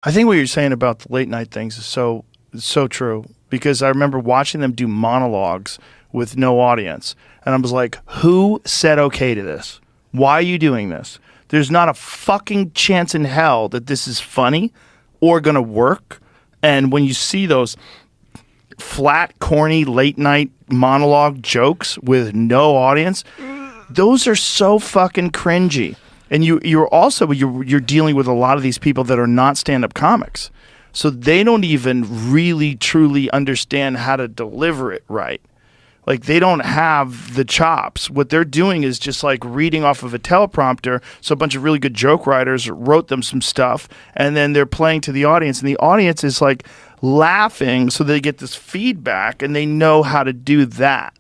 I think what you're saying about the late night things is so true, because I remember watching them do monologues with no audience, and I was like, who said okay to this? Why are you doing this? There's not a fucking chance in hell that this is funny or gonna work. And when you see those flat, corny, late night monologue jokes with no audience, those are so fucking cringy. And you're dealing with a lot of these people that are not stand-up comics. So they don't even really, truly understand how to deliver it right. Like, they don't have the chops. What they're doing is just like reading off of a teleprompter. So a bunch of really good joke writers wrote them some stuff, and then they're playing to the audience, and the audience is like laughing, so they get this feedback, and they know how to do that.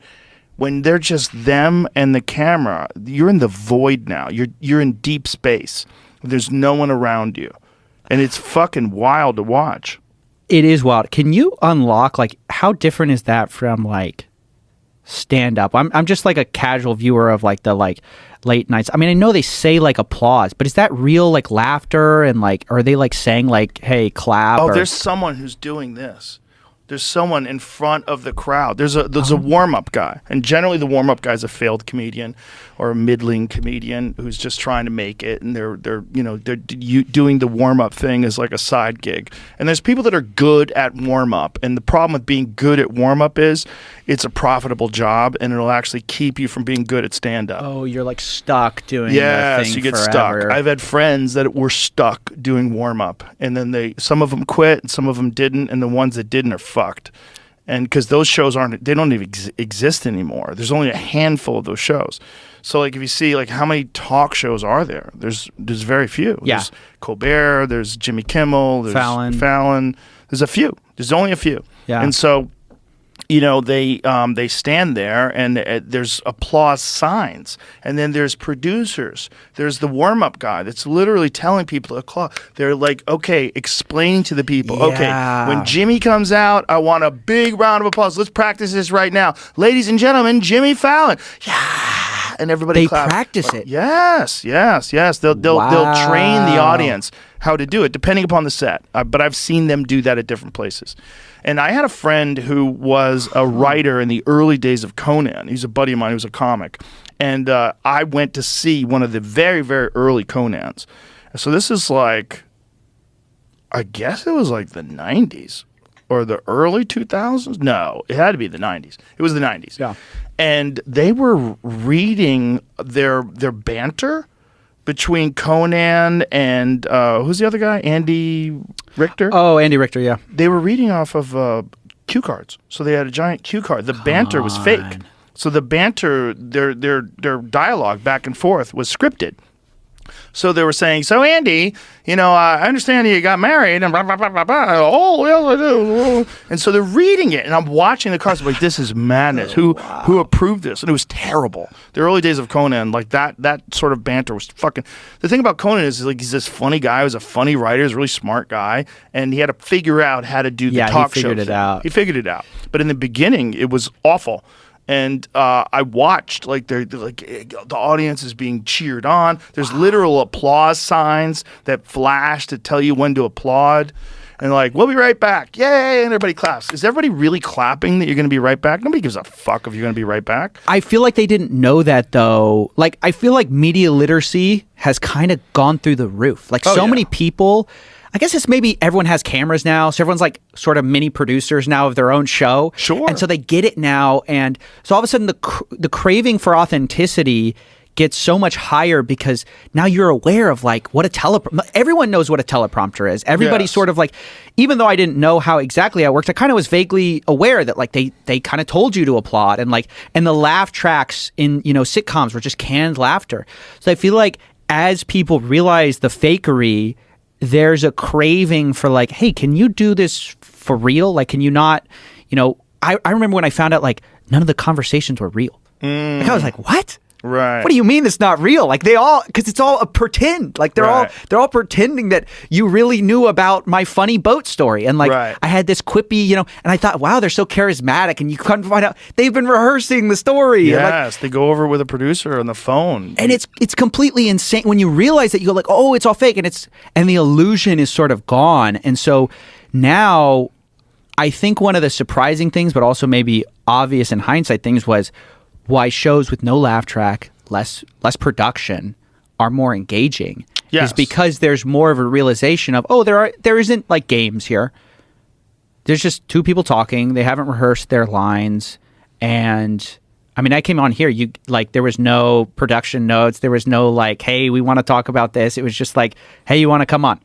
When they're just them and the camera, you're in the void now. You're in deep space. There's no one around you. And it's fucking wild to watch. It is wild. Can you unlock, like, how different is that from, like, stand-up? I'm just, like, a casual viewer of, like, the, like, late nights. I mean, I know they say, like, applause, but is that real, like, laughter? And, like, are they, like, saying, like, hey, clap? Oh, there's someone who's doing this. There's someone in front of the crowd. There's a warm-up guy, and generally the warm-up guy is a failed comedian or a middling comedian who's just trying to make it, and they're doing the warm-up thing as like a side gig. And there's people that are good at warm-up, and the problem with being good at warm-up is it's a profitable job, and it'll actually keep you from being good at stand-up. Oh, you're like stuck doing the thing. You get forever. Stuck. I've had friends that were stuck doing warm-up, and then some of them quit, and some of them didn't, and the ones that didn't are fucked. And because those shows they don't even exist anymore. There's only a handful of those shows. So like if you see like how many talk shows are there? There's very few. Yeah. There's Colbert, there's Jimmy Kimmel, there's Fallon. There's a few. There's only a few. Yeah. And so they stand there, and there's applause signs, and then there's producers. There's the warm-up guy that's literally telling people to clap. They're like, okay, explaining to the people, yeah. Okay, when Jimmy comes out, I want a big round of applause. Let's practice this right now. Ladies and gentlemen, Jimmy Fallon. Yeah. And everybody claps. They practice it. Yes. They'll train the audience how to do it, depending upon the set. But I've seen them do that at different places. And I had a friend who was a writer in the early days of Conan. He's a buddy of mine who was a comic. And I went to see one of the very, very early Conans. So this is like, I guess it was like the 90s or the early 2000s. No, it had to be the 90s. It was the 90s. Yeah. And they were reading their banter between Conan and who's the other guy? Andy Richter? Oh, Andy Richter, yeah. They were reading off of cue cards. So they had a giant cue card. The banter was fake. So the banter, their dialogue back and forth was scripted. So they were saying, so Andy, I understand you got married and blah, blah, blah, blah, blah. Oh, yes, I do. And so they're reading it, and I'm watching the cards. I'm like, this is madness. Who approved this? And it was terrible. The early days of Conan, like that sort of banter was fucking. The thing about Conan is like he's this funny guy. He was a funny writer. He's a really smart guy, and he had to figure out how to do the talk show. He figured it out. But in the beginning, it was awful. And I watched, like, the audience is being cheered on. There's literal applause signs that flash to tell you when to applaud. And like, we'll be right back. Yay! And everybody claps. Is everybody really clapping that you're going to be right back? Nobody gives a fuck if you're going to be right back. I feel like they didn't know that, though. Like, I feel like media literacy has kind of gone through the roof. Like, many people... I guess it's maybe everyone has cameras now, so everyone's like sort of mini producers now of their own show. Sure. And so they get it now, and so all of a sudden the craving for authenticity gets so much higher because now you're aware of like what everyone knows what a teleprompter is. Everybody's sort of like, even though I didn't know how exactly it worked, I kind of was vaguely aware that like they kind of told you to applaud, and the laugh tracks in sitcoms were just canned laughter. So I feel like as people realize the fakery, there's a craving for like, hey, can you do this for real? Like, can you not, I remember when I found out like none of the conversations were real. Like I was like, what? Right. What do you mean it's not real? Like because it's all a pretend. Like they're all pretending that you really knew about my funny boat story. And like I had this quippy, and I thought, wow, they're so charismatic. And you come to find out they've been rehearsing the story. Yes, they go over with a producer on the phone. And it's completely insane when you realize that. You go like, oh, it's all fake, and the illusion is sort of gone. And so now, I think one of the surprising things, but also maybe obvious in hindsight things, was why shows with no laugh track, less production, are more engaging. Yes. Is because there's more of a realization of, there isn't like games here. There's just two people talking. They haven't rehearsed their lines, and I mean, I came on here. There was no production notes. There was no like, hey, we want to talk about this. It was just like, hey, you want to come on,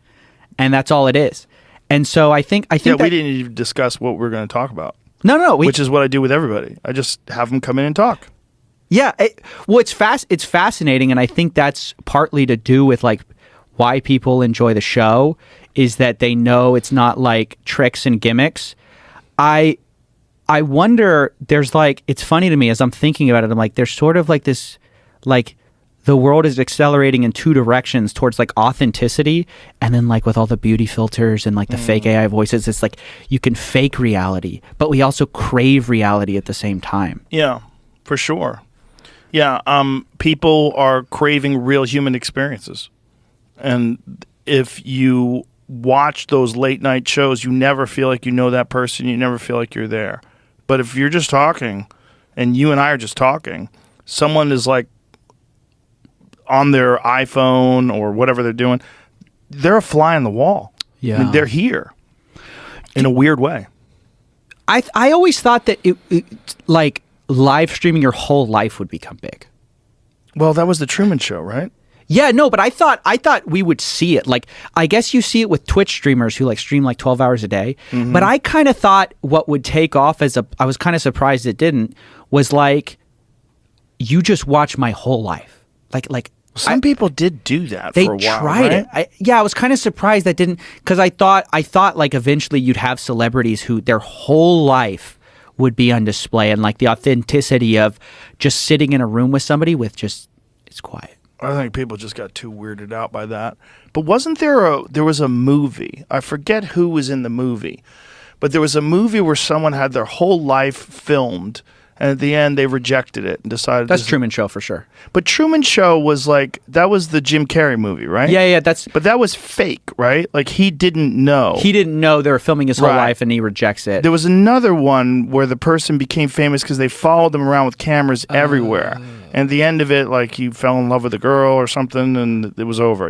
and that's all it is. And so I think we didn't even discuss what we're going to talk about. No, which is what I do with everybody. I just have them come in and talk. Yeah, it's fascinating, and I think that's partly to do with like why people enjoy the show is that they know it's not like tricks and gimmicks. I wonder, there's like, it's funny to me as I'm thinking about it, I'm like, there's sort of like this, like the world is accelerating in two directions towards like authenticity, and then like with all the beauty filters and like the fake AI voices, it's like you can fake reality, but we also crave reality at the same time. Yeah, for sure. Yeah, people are craving real human experiences. And if you watch those late night shows, you never feel like you know that person. You never feel like you're there. But if you're just talking, and you and I are just talking, someone is like on their iPhone or whatever they're doing, they're a fly on the wall. Yeah. I mean, they're here in a weird way. I always thought that it like live streaming your whole life would become big. Well, that was the Truman Show, right? Yeah, no, but I thought we would see it. Like, I guess you see it with Twitch streamers who like stream like 12 hours a day. Mm-hmm. But I kind of thought what would take off I was kind of surprised it didn't, was like, you just watch my whole life. Like some people did do that for a while. They tried it. I was kind of surprised that didn't, because I thought like eventually you'd have celebrities who their whole life would be on display, and like the authenticity of just sitting in a room with somebody with just, it's quiet. I think people just got too weirded out by that. But wasn't there was a movie, I forget who was in the movie, but there was a movie where someone had their whole life filmed, and at the end they rejected it and decided that's Truman Show for sure. But Truman Show was like, that was the Jim Carrey movie, right? Yeah, but that was fake, right? Like he didn't know they were filming his whole life, and he rejects it. There was another one where the person became famous because they followed them around with cameras everywhere. And at the end of it, like he fell in love with a girl or something, and it was over.